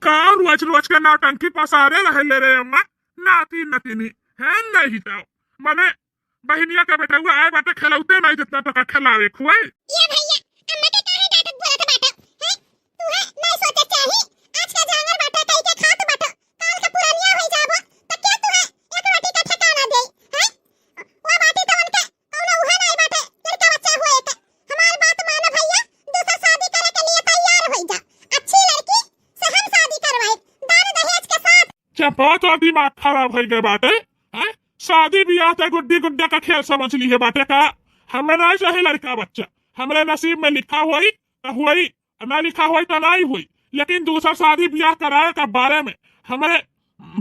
का रोज रोज के नौटंकी पसारे रहे रे अम्मा। नाती नतीनी है नहीं जाओ मने बहनिया के बेटा हुआ आए बाटे खिलौते नहीं जितना टका खिलावे खुआई। ये भैया अम्मा के काहे डांटत बोलत बाटा हैं? तू है नहीं सोचे चाही आज का जानवर बाटा कई के खात बाटा काल का पुरानिया होई जाबो त क्या तू है एक रोटी का ठिकाना दे हैं? वो बाटी तो उनके कौनो उहा नहीं बाटे लड़का बच्चा हुए के हमार बात मानो भैया दूसरा शादी करे के लिए तैयार होई जा अच्छी लड़की से हम शादी करवाए दान दहेज के साथ। चपा तो दिमाग खराब हो गए बाटे हैं? शादी ब्याह तो गुड्डी गुड्डा का खेल समझ ली है बाटे का। हमें नहीं चाहिए लड़का बच्चा, हमारे नसीब में लिखा हुई तो हुई ना लिखा हुई तो नहीं हुई, लेकिन दूसरा शादी ब्याह कराए के बारे में हमारे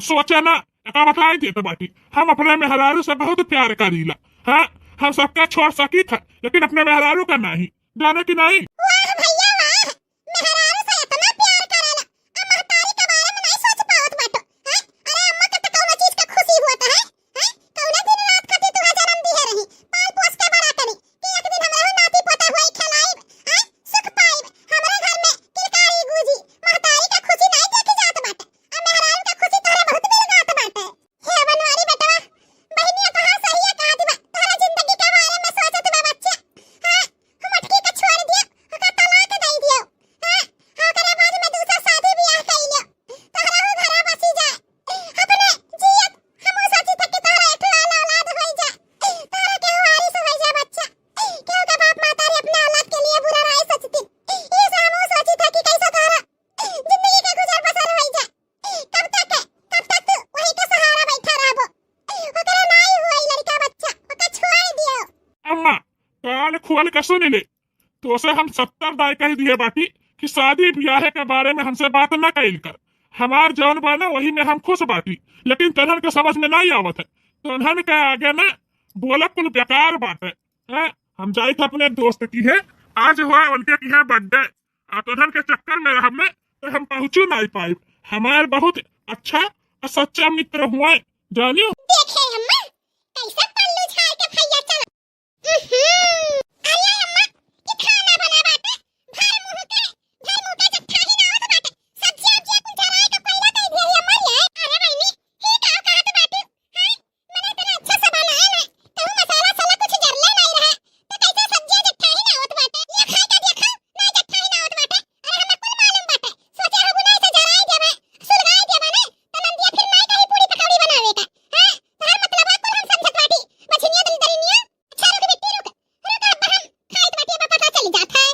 सोचे ना का बताई देते बाटी। हम अपने मेहरारू से बहुत प्यार करीला है, हम सबका छोड़ सकी था लेकिन अपने मेहरारू का नहीं जाने की नहीं। वाह भैया वाह मेहरारू से इतना प्यार करेला अम्मा तारी के बारे में नहीं सोच पावत बाटो हैं? अरे अम्मा के तो कौनो चीज का खुशी होता है हैं? कौनो दिन रात खाती तू जन्म दी है रही पाल पोस के बड़ा करी कि एक दिन हमरा नाती पोता होई खिलाइब हैं? सुख पाइब हमरे घर में किलकारी गूंजी महतारी का खुशी नहीं देखी जात बाटे आ मेहरारू का खुशी तोरे बहुत मिल जात बाटे। हे बनवारी बेटवा बहनिया कहां सही है कहां दिवा तोरा जिंदगी के बारे में सोचत बा बच्चा हैं? हम अटकी के छोड़ दिया ओका तलाक दे दियो हैं? ओकरे बाद में दूसरा शादी ब्याह कई लियो तोरा हो घरा बसी जाए अपने जियत हम सोची था कि तोरा एक लाल औलाद होई जाए तोरा के वारिस होई जाए बच्चा क्यों का बाप मातारी अपने औलाद के लिए बुरा नहीं सोचती ये से हम सोची था कि कैसे तोरा जिंदगी का गुजर बसर होई जाए कब तक तू वही के सहारा बैठा रहबो ओकरे नहीं हुई लड़का बच्चा ओका छोड़ दियो। अम्मा काल खोल के सुन ले तो से हम 70 दाई कह दिए बाटी कि शादी ब्याह के बारे में हमसे बात न कैल कर। हमार जौन बना वही में हम खुश बाटी, लेकिन तनहन के समझ में नहीं आवत है। तनहन के आगे ना बोला कुल बेकार बात है। हम जाए थे अपने दोस्त की है आज हुआ उनके की है बर्थडे आ तनहन के चक्कर में हमने तो हम पहुंचू नहीं पाए। हमारे बहुत अच्छा और सच्चा मित्र हुआ जानियो। देखे अम्मा कैसे पल्लू झाड़ के भैया चला अरे अम्मा ये खाना बना बाटे भर मुंह के जट्ठा ही ना होत बाटे सब्जी कुछ जराए के पहला कह दिया अम्मा ये अरे बहनी ही का कहत बाटे हैं मैंने इतना अच्छा से बनाया ना तो मसाला साला कुछ जरले नहीं रहा तो कैसे सब्जी जट्ठा ही ना होत बाटे ये खा के देखो ना जट्ठा ही ना होत बाटे अरे हमें कुल मालूम बाटे सोचे हबु नहीं से जराए देबे सुलगाए देबे ना तो नंदिया फिर नहीं कहीं पूरी पकौड़ी बनावे का हैं तोहर मतलब है कुल हम समझत बाटी बछनिया दिल दरिनिया अच्छा रुक बेटी रुक अब हम खाइत बाटी अब पता चल जाता है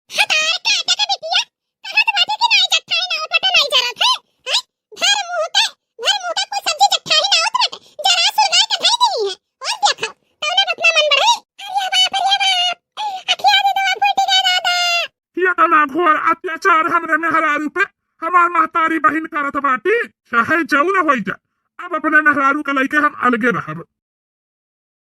हतार काटा के बिटिया कहत बाटे कि नहीं जट्ठा ही ना होत बाटे नहीं जरत है हैं भर मुंह के कोई सब्जी जट्ठा ही ना होत बाटे जरा सुलगाए के धई दी है और देखो तौने अपना मन बढ़े अरे बाप अखिया दे दवा फूट गया दादा किया तना घोर अत्याचार हमरे मेहरारू पे हमार महतारी बहन करत बाटी चाहे जऊ न होई जा। अब अपने मेहरारू के लइके हम अलगे रहब।